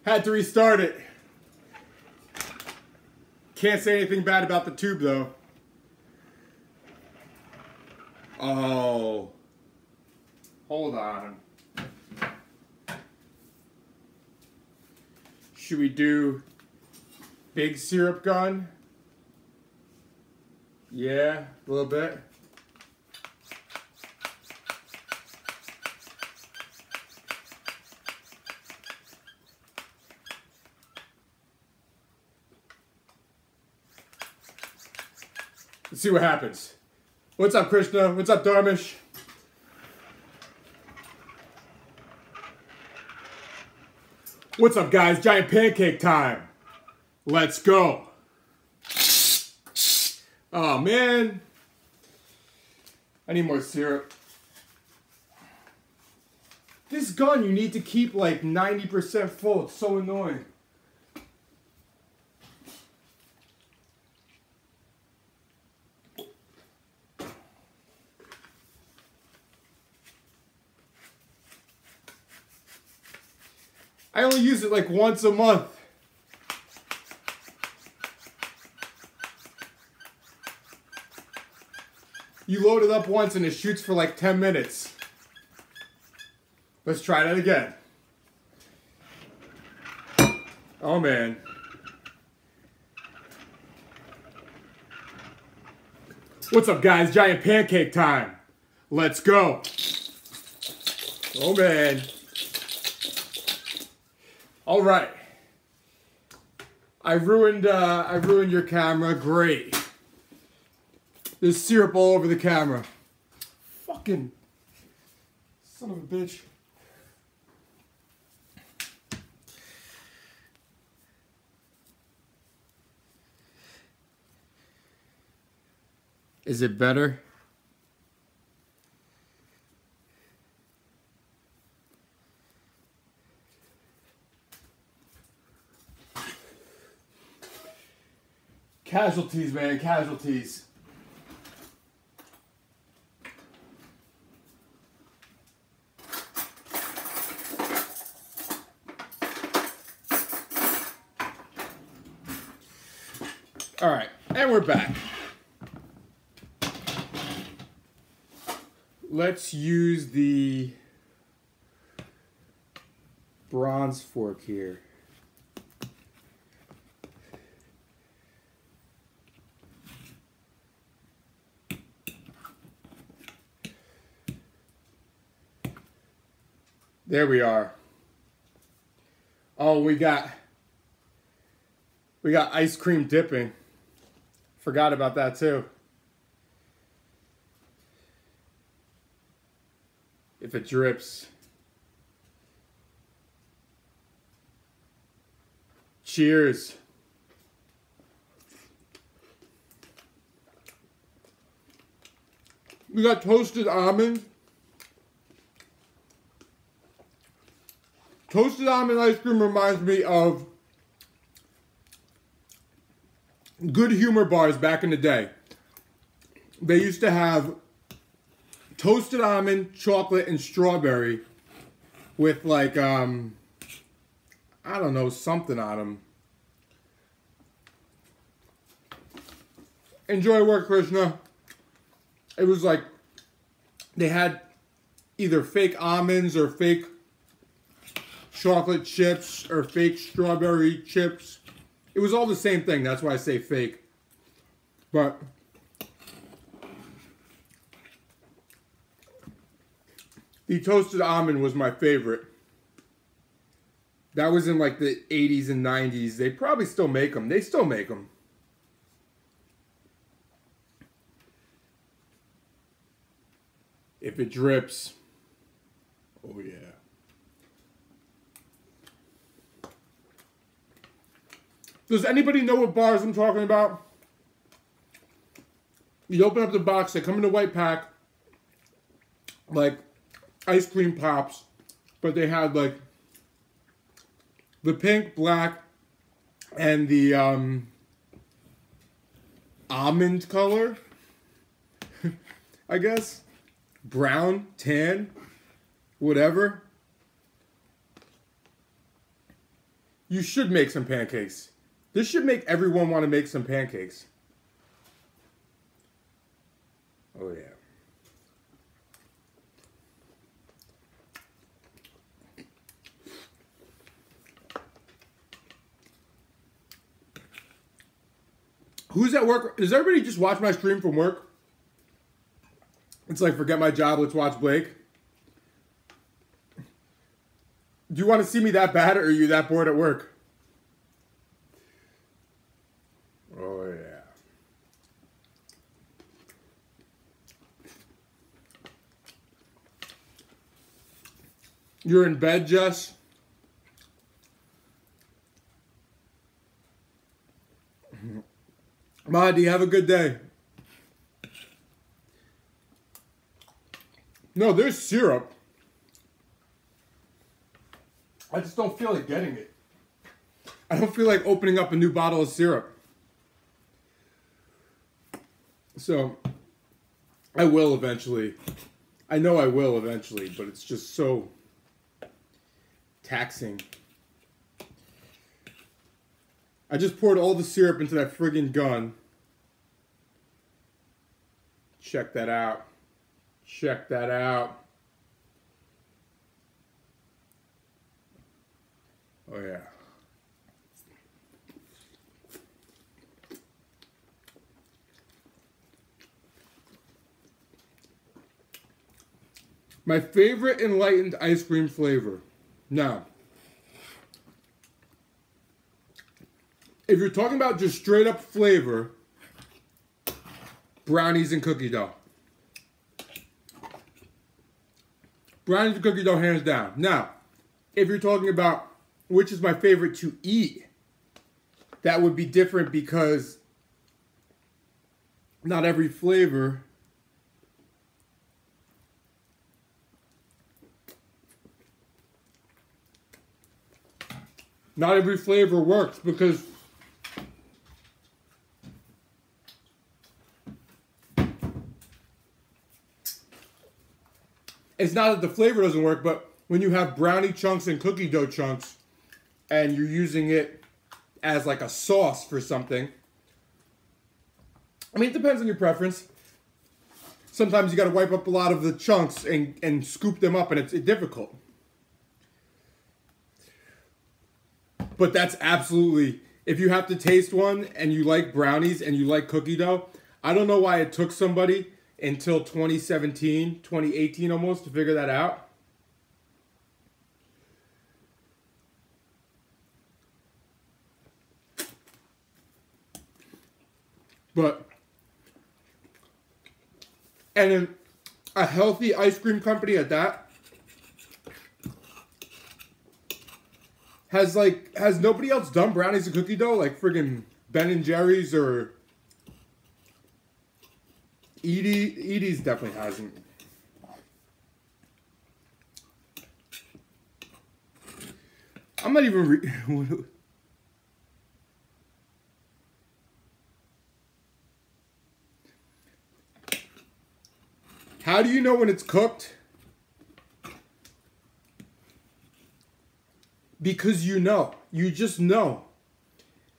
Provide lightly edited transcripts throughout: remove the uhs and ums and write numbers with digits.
Had to restart it. Can't say anything bad about the tube though. Oh. Hold on. Should we do big syrup gun? Yeah, a little bit. Let's see what happens. What's up, Krishna? What's up, Dharmish? What's up, guys? Giant pancake time. Let's go. Oh, man. I need more syrup. This gun you need to keep like 90% full. It's so annoying. I only use it like once a month. You load it up once and it shoots for like 10 minutes. Let's try that again. Oh man. What's up, guys? Giant pancake time. Let's go. Oh man. All right. I ruined your camera. Great. There's syrup all over the camera. Fucking son of a bitch. Is it better? Casualties, man, casualties. All right, and we're back. Let's use the bronze fork here. There we are. Oh, we got ice cream dipping. Forgot about that too. If it drips. Cheers. We got toasted almond. Toasted almond ice cream reminds me of Good Humor bars back in the day. They used to have toasted almond, chocolate, and strawberry with like, I don't know, something on them. Enjoy work, Krishna. It was like, they had either fake almonds or fake chocolate chips or fake strawberry chips. It was all the same thing. That's why I say fake. But the toasted almond was my favorite. That was in like the 80s and 90s. They probably still make them. They still make them. If it drips. Oh yeah. Does anybody know what bars I'm talking about? You open up the box, they come in a white pack, like ice cream pops, but they had like the pink, black, and the almond color, I guess. Brown, tan, whatever. You should make some pancakes. This should make everyone want to make some pancakes. Oh yeah. Who's at work? Does everybody just watch my stream from work? It's like, forget my job, let's watch Blake. Do you want to see me that bad, or are you that bored at work? Oh, yeah. You're in bed, Jess? Mahdi, have a good day. No, there's syrup. I just don't feel like getting it. I don't feel like opening up a new bottle of syrup. So, I will eventually. I know I will eventually, but it's just so taxing. I just poured all the syrup into that friggin' gun. Check that out. Check that out. Oh yeah. My favorite enlightened ice cream flavor. Now, if you're talking about just straight up flavor, brownies and cookie dough. Brownies and cookie dough, hands down. Now, if you're talking about which is my favorite to eat, that would be different because not every flavor works because it's not that the flavor doesn't work, but when you have brownie chunks and cookie dough chunks and you're using it as like a sauce for something, I mean, it depends on your preference. Sometimes you got to wipe up a lot of the chunks and scoop them up, and it's difficult. But that's absolutely, if you have to taste one and you like brownies and you like cookie dough, I don't know why it took somebody until 2017, 2018 almost to figure that out. But, and then a healthy ice cream company at that has nobody else done brownies and cookie dough? Like friggin' Ben and Jerry's or Edie's definitely hasn't. I'm not even How do you know when it's cooked? Because you know. You just know.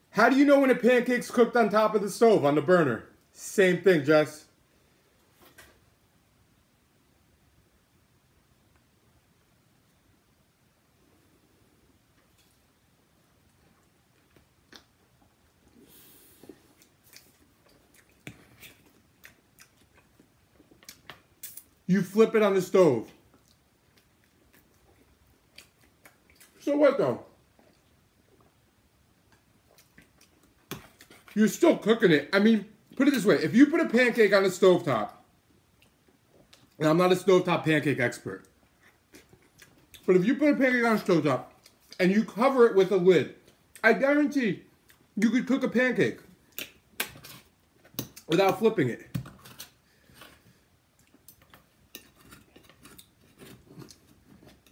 How do you know when a pancake's cooked on top of the stove, on the burner? Same thing, Jess. You flip it on the stove. So what though? You're still cooking it. I mean, put it this way. If you put a pancake on a stovetop, and I'm not a stovetop pancake expert, but if you put a pancake on a stovetop and you cover it with a lid, I guarantee you could cook a pancake without flipping it.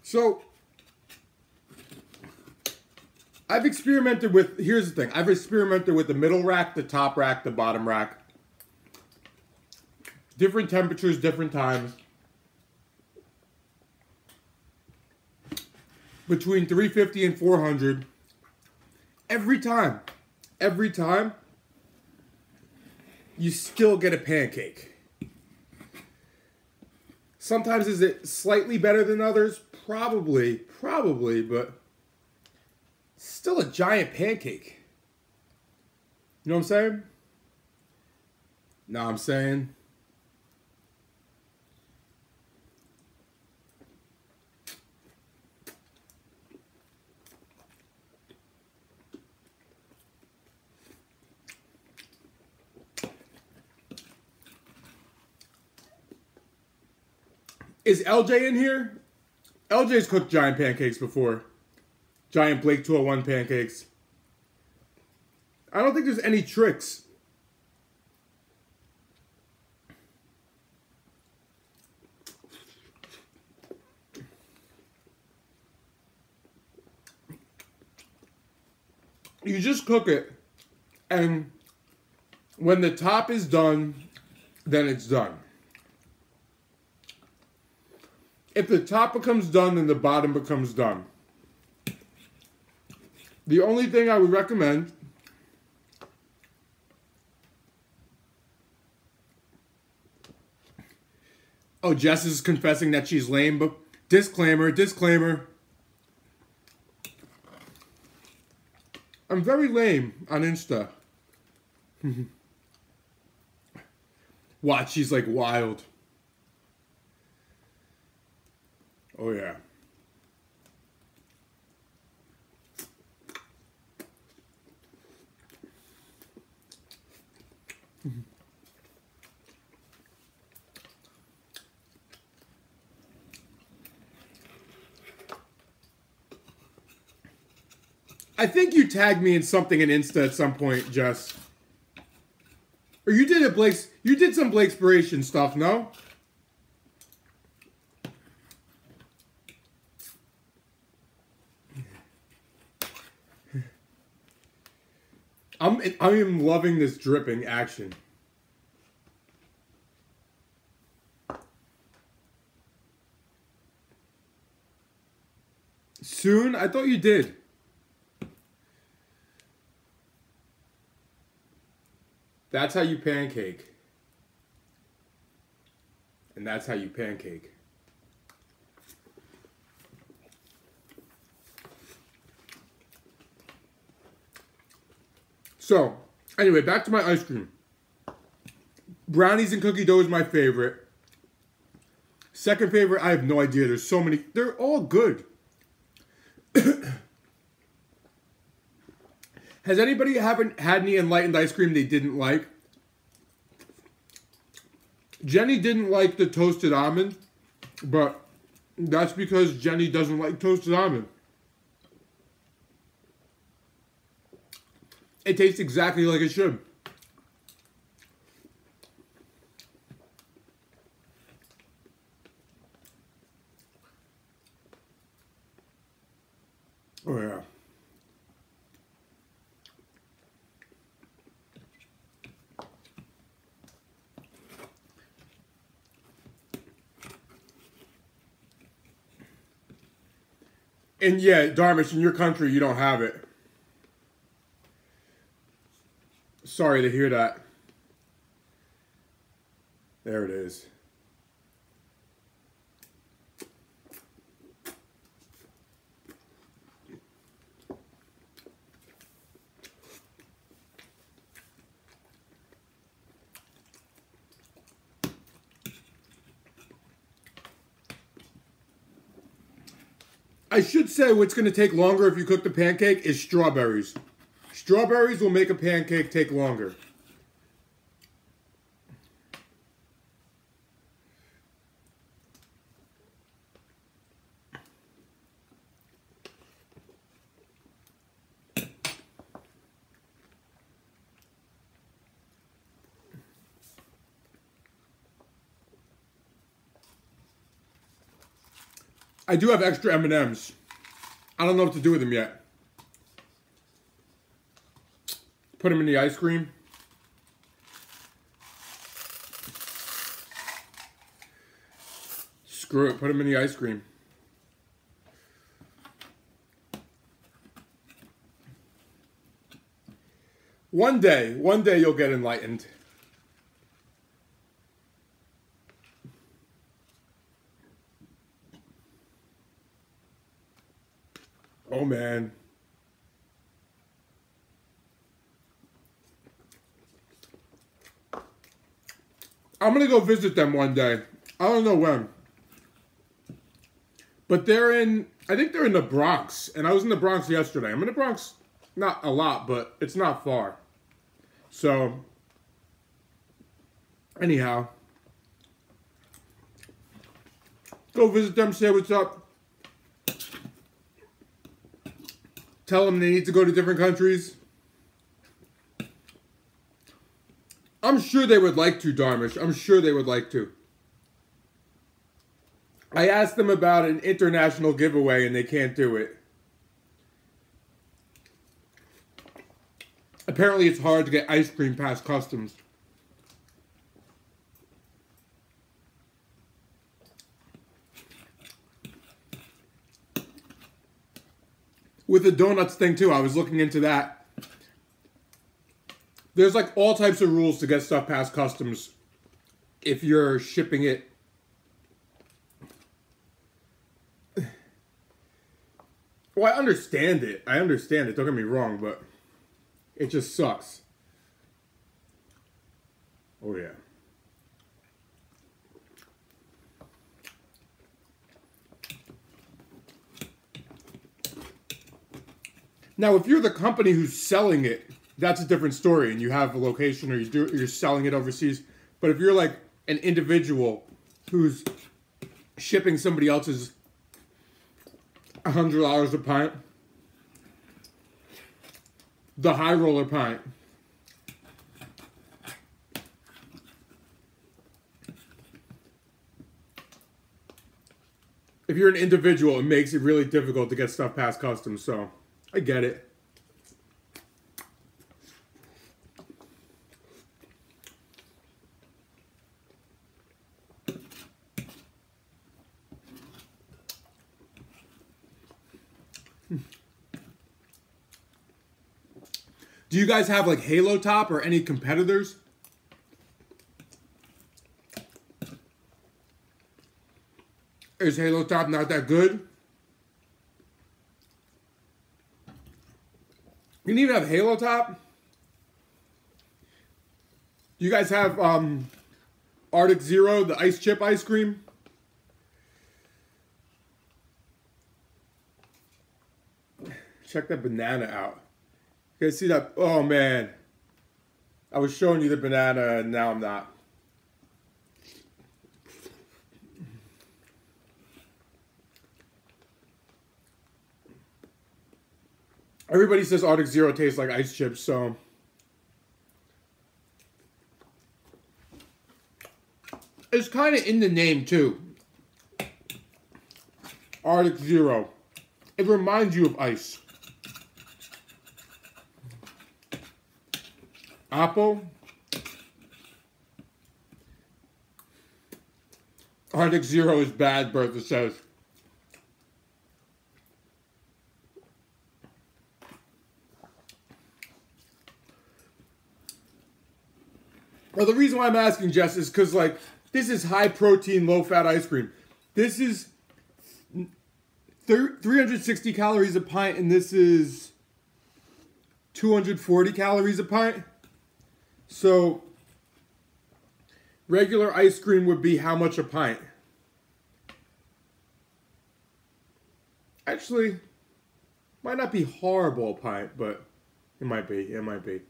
So, I've experimented with, here's the thing, I've experimented with the middle rack, the top rack, the bottom rack. Different temperatures, different times. Between 350 and 400. every time, you still get a pancake. Sometimes is it slightly better than others? Probably, but still a giant pancake. You know what I'm saying? Know what I'm saying? Is LJ in here? LJ's cooked giant pancakes before. Giant Blake 201 pancakes. I don't think there's any tricks. You just cook it, and when the top is done, then it's done. If the top becomes done, then the bottom becomes done. The only thing I would recommend oh, Jess is confessing that she's lame, but disclaimer. I'm very lame on Insta. Watch, she's like wild. Oh, yeah. I think you tagged me in something in Insta at some point, Jess. Or you did it, Blake's. You did some Blakespiration stuff, no? I am loving this dripping action. Soon? I thought you did. That's how you pancake. And that's how you pancake. So, anyway, back to my ice cream. Brownies and cookie dough is my favorite. Second favorite, I have no idea. There's so many. They're all good. Has anybody haven't had any enlightened ice cream they didn't like? Jenny didn't like the toasted almond, but that's because Jenny doesn't like toasted almond. It tastes exactly like it should. Oh, yeah. And yeah, Darmish, in your country, you don't have it. Sorry to hear that. There it is. I should say what's going to take longer if you cook the pancake is strawberries. Strawberries will make a pancake take longer. I do have extra M&Ms. I don't know what to do with them yet. Put them in the ice cream. Screw it, put them in the ice cream. One day you'll get enlightened. Oh man. I'm gonna go visit them one day. I don't know when. But I think they're in the Bronx. And I was in the Bronx yesterday. I'm in the Bronx, not a lot, but it's not far. So, anyhow. Go visit them, say what's up. Tell them they need to go to different countries. I'm sure they would like to, Darmish. I'm sure they would like to. I asked them about an international giveaway and they can't do it. Apparently it's hard to get ice cream past customs. With the donuts thing too, I was looking into that. There's like all types of rules to get stuff past customs if you're shipping it. Well, I understand it. Don't get me wrong, but it just sucks. Oh, yeah. Now, if you're the company who's selling it, that's a different story, and you have a location or you're selling it overseas. But if you're like an individual who's shipping somebody else's $100 a pint, the high roller pint, if you're an individual, it makes it really difficult to get stuff past customs. So I get it. Do you guys have like Halo Top or any competitors? Is Halo Top not that good? You can even have Halo Top. Do you guys have Arctic Zero, the ice chip ice cream? Check that banana out. You guys see that? Oh man. I was showing you the banana and now I'm not. Everybody says Arctic Zero tastes like ice chips, so. It's kind of in the name too. Arctic Zero. It reminds you of ice. Apple. Arctic Zero is bad, Bertha says. Well, the reason why I'm asking, Jess, is because, like, this is high-protein, low-fat ice cream. This is 360 calories a pint, and this is 240 calories a pint. So, regular ice cream would be how much a pint? Actually, might not be horrible a pint, but it might be. It might be.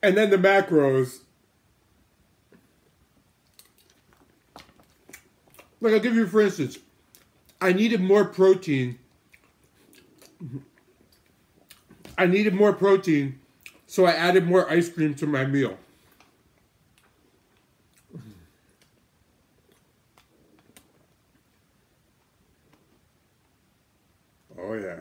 And then the macros. Like, I'll give you, for instance, I needed more protein. So I added more ice cream to my meal. Oh, yeah.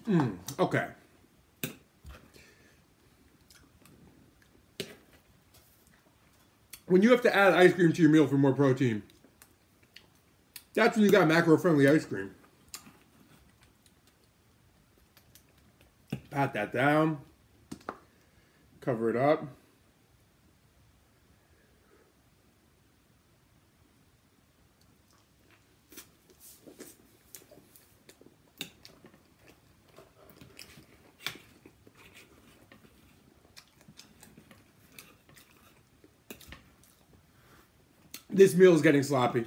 Okay. When you have to add ice cream to your meal for more protein, that's when you got macro-friendly ice cream. Pat that down. Cover it up. This meal is getting sloppy.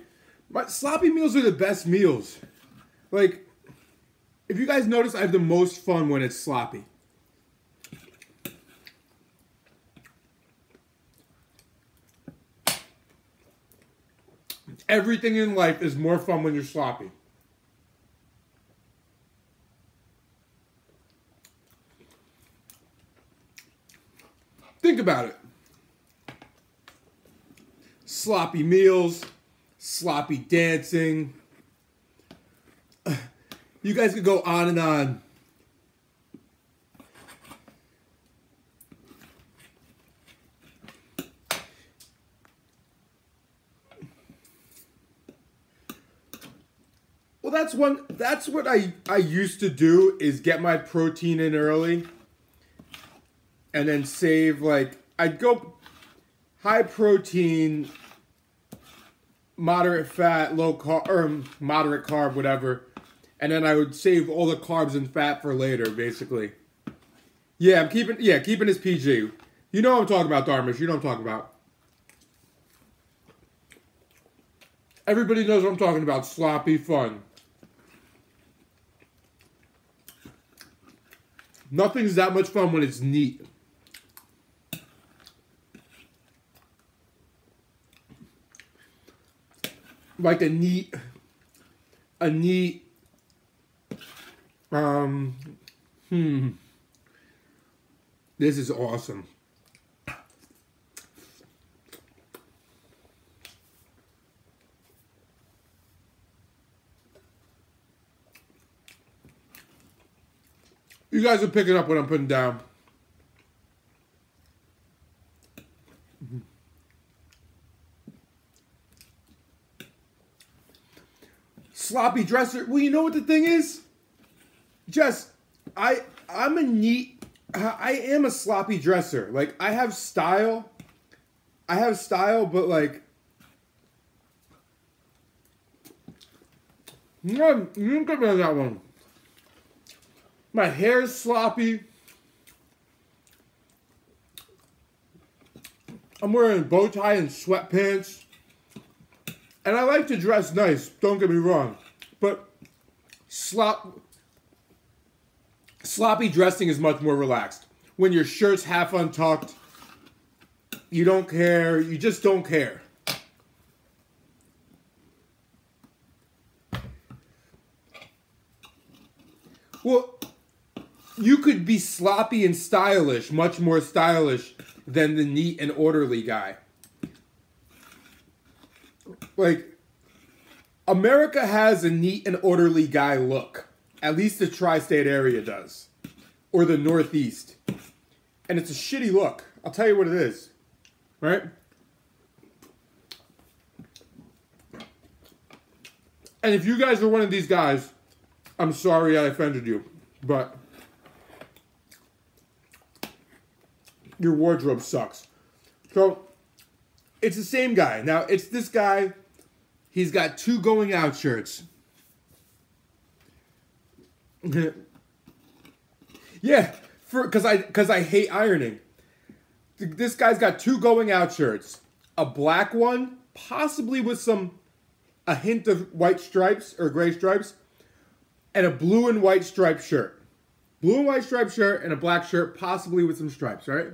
But sloppy meals are the best meals. Like, if you guys notice, I have the most fun when it's sloppy. Everything in life is more fun when you're sloppy. Think about it. Sloppy meals, sloppy dancing. You guys could go on and on. Well, that's what I used to do, is get my protein in early and then save, like, I'd go high protein, moderate fat, low carb, or moderate carb, whatever. And then I would save all the carbs and fat for later, basically. Yeah, I'm keeping this PG. You know what I'm talking about, Darmish. You know what I'm talking about. Everybody knows what I'm talking about. Sloppy fun. Nothing's that much fun when it's neat. Like a neat, this is awesome. You guys are picking up what I'm putting down. Sloppy dresser. Well, you know what the thing is? Just, I am a sloppy dresser. Like, I have style, but like, no, you didn't get me on that one. My hair's sloppy. I'm wearing a bow tie and sweatpants. And I like to dress nice, don't get me wrong. But sloppy dressing is much more relaxed. When your shirt's half untucked, you don't care, you just don't care. Well, you could be sloppy and stylish, much more stylish than the neat and orderly guy. Like, America has a neat and orderly guy look. At least the tri-state area does. Or the Northeast. And it's a shitty look. I'll tell you what it is. Right? And if you guys are one of these guys, I'm sorry I offended you. But your wardrobe sucks. So, it's the same guy. Now, it's this guy. He's got 2 going out shirts. Yeah, because I hate ironing. This guy's got 2 going out shirts. A black one, possibly with a hint of white stripes or gray stripes, and a blue and white striped shirt. Blue and white striped shirt and a black shirt, possibly with some stripes, right?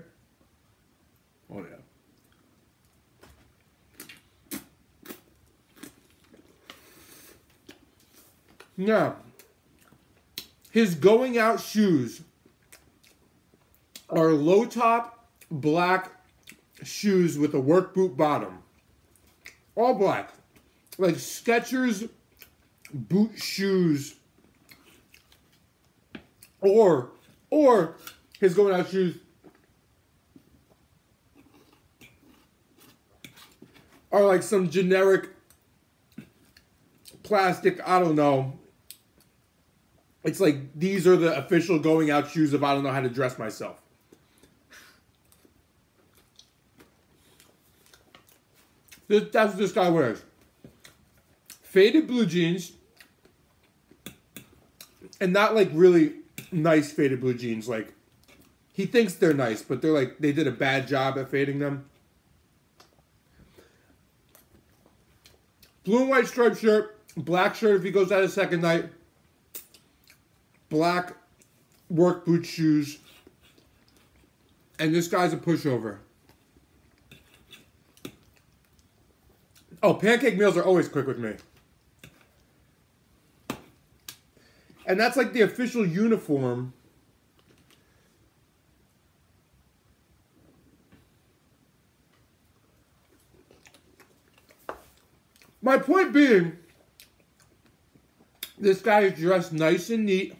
Oh, yeah. Now, his going out shoes are low top black shoes with a work boot bottom. All black. Like Skechers boot shoes. Or his going out shoes are like some generic plastic, I don't know. It's like these are the official going out shoes if I don't know how to dress myself. That's what this guy wears. Faded blue jeans. And not like really nice faded blue jeans. Like, he thinks they're nice, but they're like, they did a bad job at fading them. Blue and white striped shirt. Black shirt if he goes out a second night. Black work boot shoes. And this guy's a pushover. Oh, pancake meals are always quick with me. And that's like the official uniform. My point being, this guy is dressed nice and neat.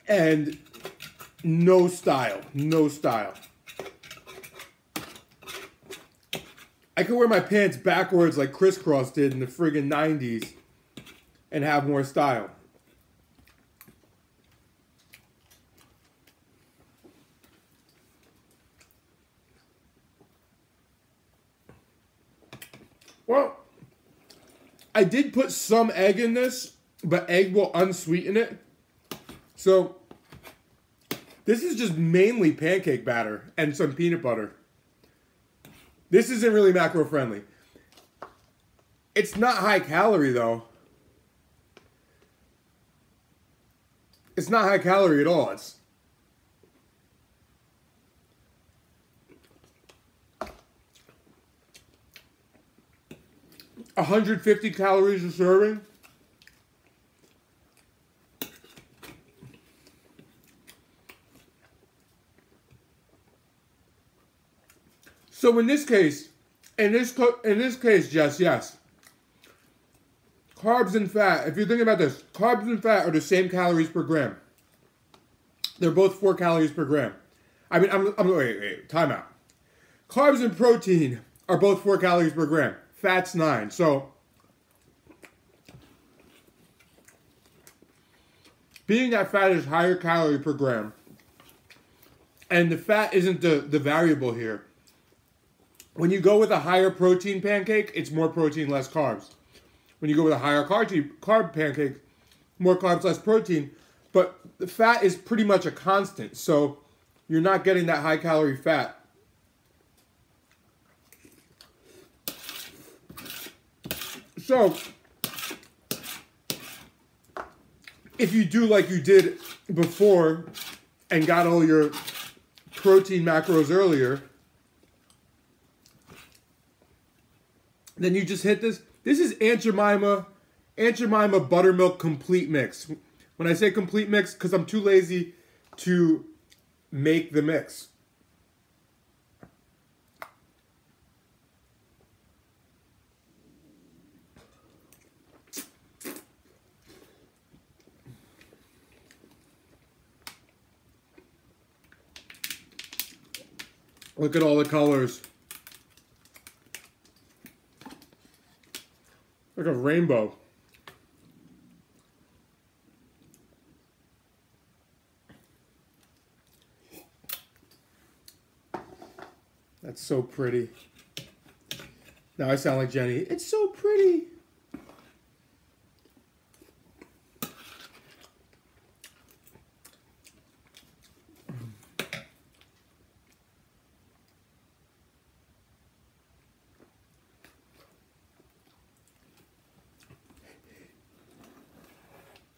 And no style. No style. I could wear my pants backwards like Crisscross did in the friggin' 90s and have more style. Well, I did put some egg in this, but egg will unsweeten it. So, this is just mainly pancake batter and some peanut butter. This isn't really macro friendly. It's not high calorie though. It's not high calorie at all. It's $150 calories a serving. So in this case, Jess, yes. Carbs and fat, if you're thinking about this, carbs and fat are the same calories per gram. They're both 4 calories per gram. I mean, wait, time out. Carbs and protein are both 4 calories per gram. Fat's 9. So, being that fat is higher calorie per gram, and the fat isn't the variable here. When you go with a higher protein pancake, it's more protein, less carbs. When you go with a higher carb pancake, more carbs, less protein. But the fat is pretty much a constant, so you're not getting that high calorie fat. So, if you do like you did before and got all your protein macros earlier, then you just hit this. This is Aunt Jemima Buttermilk Complete Mix. When I say complete mix, because I'm too lazy to make the mix. Look at all the colors. Like a rainbow. That's so pretty. Now I sound like Jenny. It's so pretty.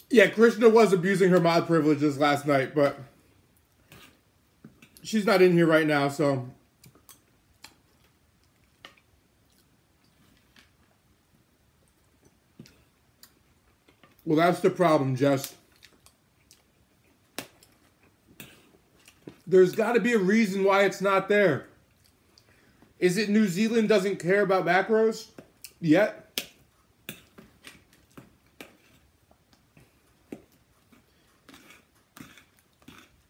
Yeah, Krishna was abusing her mod privileges last night, but she's not in here right now, so. Well, that's the problem, Jess. There's got to be a reason why it's not there. Is it New Zealand doesn't care about macros yet?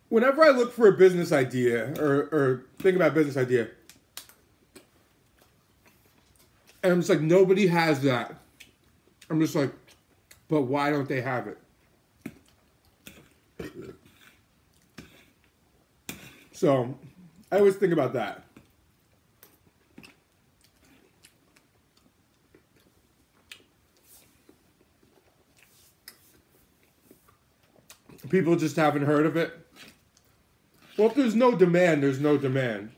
whenever I look for a business idea or think about a business idea, and I'm just like, nobody has that. I'm just like, but why don't they have it? So, I always think about that. People just haven't heard of it. Well, if there's no demand, there's no demand.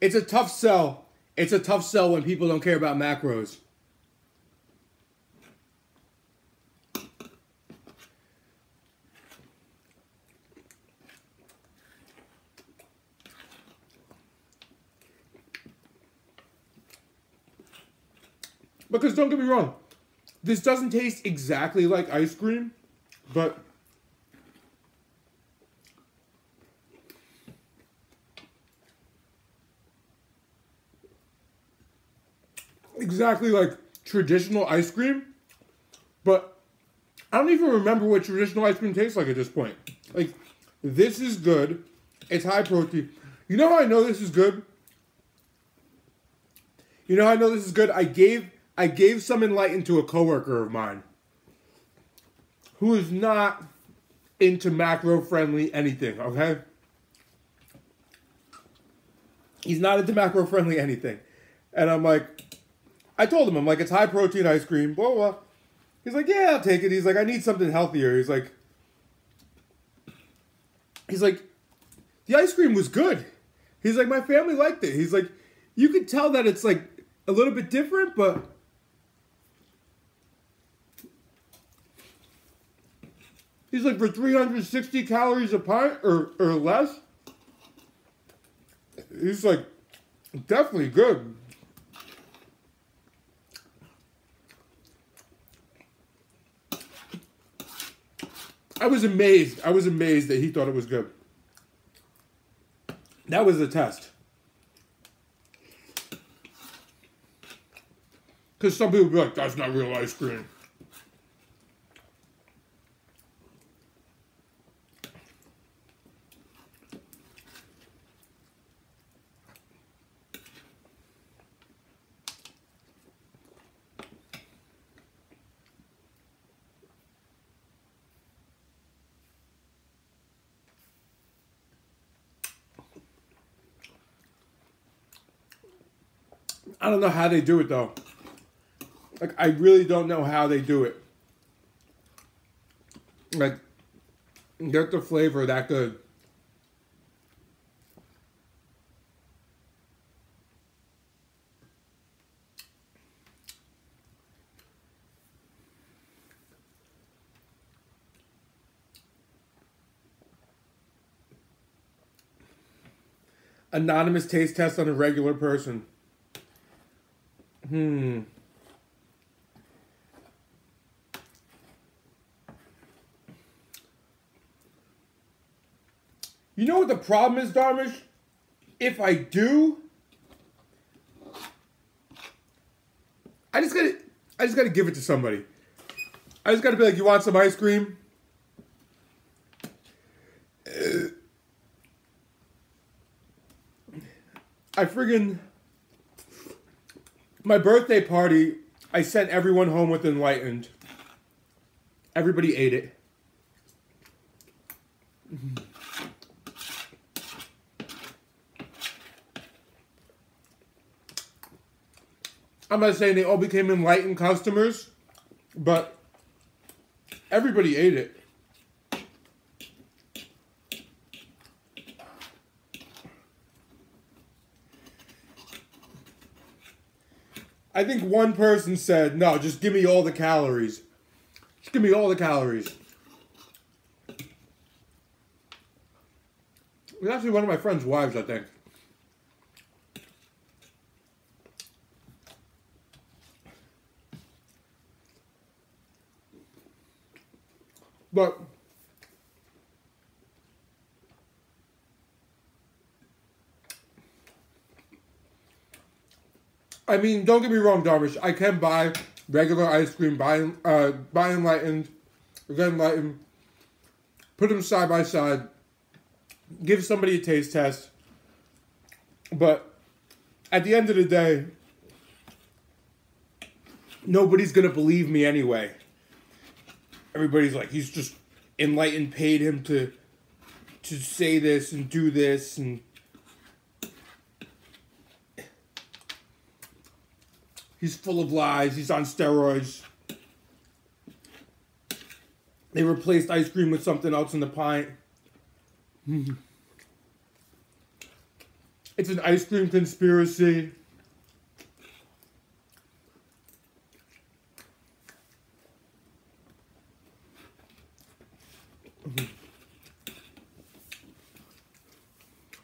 It's a tough sell. It's a tough sell when people don't care about macros. Because don't get me wrong, this doesn't taste exactly like ice cream, but exactly like traditional ice cream, but I don't even remember what traditional ice cream tastes like at this point. Like, this is good. It's high protein. You know how I know this is good? You know how I know this is good? I gave some Enlightened to a coworker of mine who is not into macro-friendly anything, okay? He's not into macro-friendly anything. And I'm like, I told him, I'm like, it's high-protein ice cream, blah, blah. He's like, yeah, I'll take it. He's like, I need something healthier. He's like, the ice cream was good. He's like, my family liked it. He's like, you could tell that it's like a little bit different, but he's like, for 360 calories a pint or less, he's like, definitely good. I was amazed. I was amazed that he thought it was good. That was the test. Because some people would be like, that's not real ice cream. I don't know how they do it, though. Like, I really don't know how they do it. Like, get the flavor that good. Anonymous taste test on a regular person. You know what the problem is, Darmish? If I do, I just gotta give it to somebody. I just gotta be like, you want some ice cream? I friggin', my birthday party, I sent everyone home with Enlightened. Everybody ate it. I'm not saying they all became Enlightened customers, but everybody ate it. I think one person said, no, just give me all the calories. Just give me all the calories. It was actually one of my friend's wives, I think. But I mean, don't get me wrong, Darvish. I can buy regular ice cream, buy Enlightened, get Enlightened. put them side by side, give somebody a taste test. But at the end of the day, nobody's going to believe me anyway. Everybody's like, he's just Enlightened paid him to say this and do this, and he's full of lies. He's on steroids. They replaced ice cream with something else in the pint. It's an ice cream conspiracy.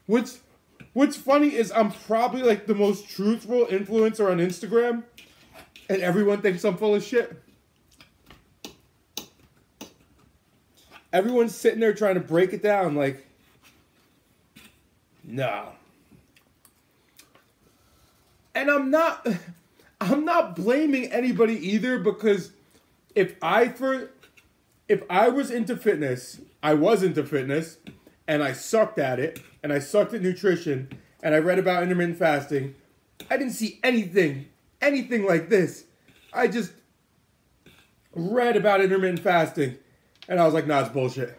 What's funny is I'm probably like the most truthful influencer on Instagram, and everyone thinks I'm full of shit. Everyone's sitting there trying to break it down like, no. And I'm not blaming anybody either, because if I was into fitness, and I sucked at it, and I sucked at nutrition, and I read about intermittent fasting, I didn't see anything like this. I just read about intermittent fasting, and I was like, nah, it's bullshit.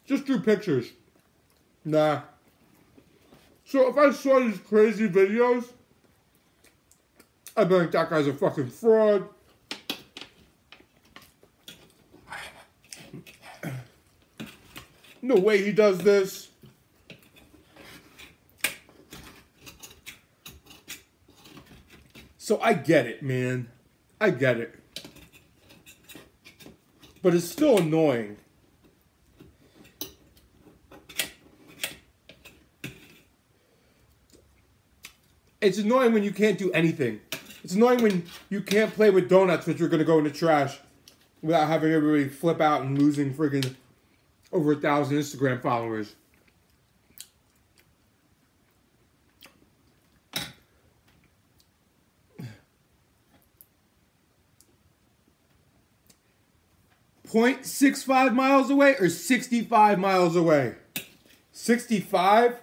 Just drew pictures. Nah. So if I saw these crazy videos, I'd be like, that guy's a fucking fraud. No way he does this. So I get it, man. I get it. But it's still annoying. It's annoying when you can't do anything. It's annoying when you can't play with donuts, which are going to go in the trash, without having everybody flip out and losing friggin' over 1,000 Instagram followers. .65 miles away or 65 miles away? 65?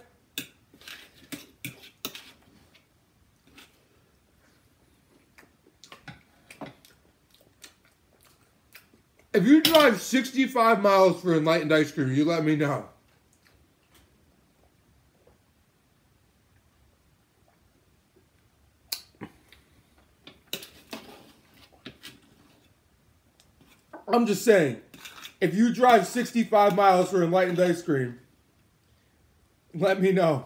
If you drive 65 miles for Enlightened ice cream, you let me know. I'm just saying, if you drive 65 miles for Enlightened ice cream, let me know.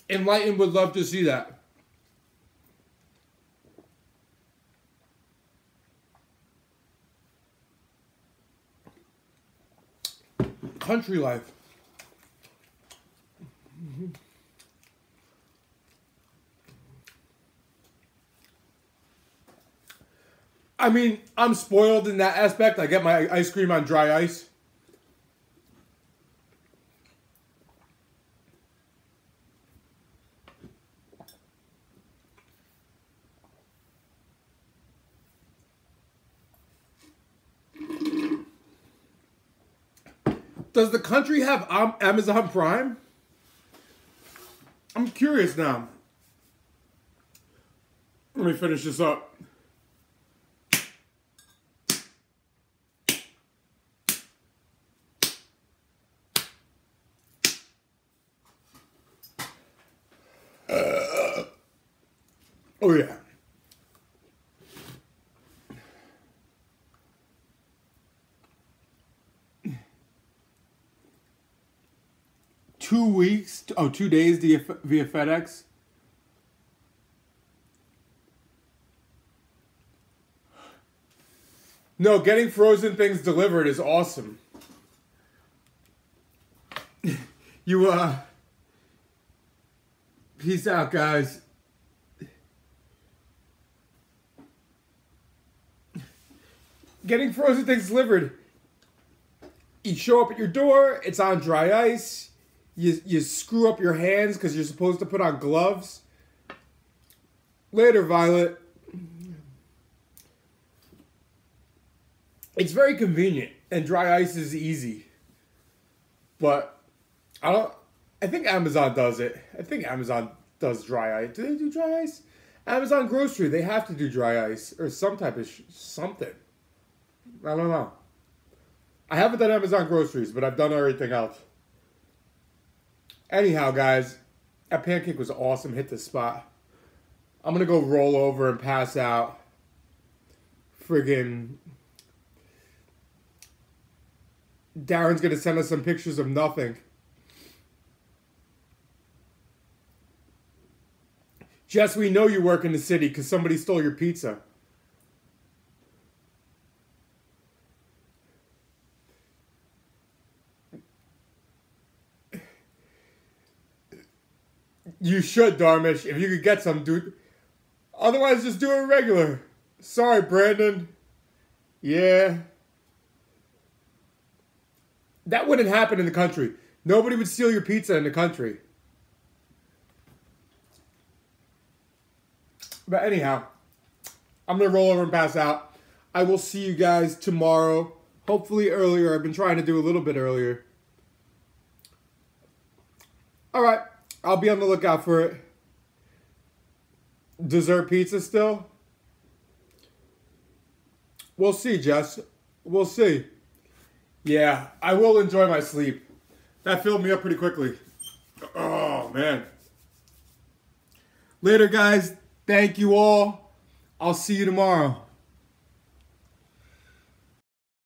Enlightened would love to see that. Country life. I mean, I'm spoiled in that aspect. I get my ice cream on dry ice. Does the country have Amazon Prime? I'm curious now. Let me finish this up. Oh yeah. Two days via FedEx. No, getting frozen things delivered is awesome. Peace out, guys. Getting frozen things delivered. You show up at your door, it's on dry ice. You screw up your hands because you're supposed to put on gloves. Later, Violet. It's very convenient, and dry ice is easy. But I think Amazon does it. I think Amazon does dry ice. Do they do dry ice? Amazon grocery, they have to do dry ice or some type of something. I don't know. I haven't done Amazon groceries, but I've done everything else. Anyhow, guys, that pancake was awesome. Hit the spot. I'm going to go roll over and pass out. Friggin' Darren's going to send us some pictures of nothing. Jess, we know you work in the city because somebody stole your pizza. You should, Darmish. If you could get some, dude. Otherwise, just do it regular. Sorry, Brandon. Yeah. That wouldn't happen in the country. Nobody would steal your pizza in the country. But anyhow, I'm going to roll over and pass out. I will see you guys tomorrow. Hopefully earlier. I've been trying to do a little bit earlier. All right. I'll be on the lookout for it. Dessert pizza still? We'll see, Jess. We'll see. Yeah, I will enjoy my sleep. That filled me up pretty quickly. Oh, man. Later, guys. Thank you all. I'll see you tomorrow.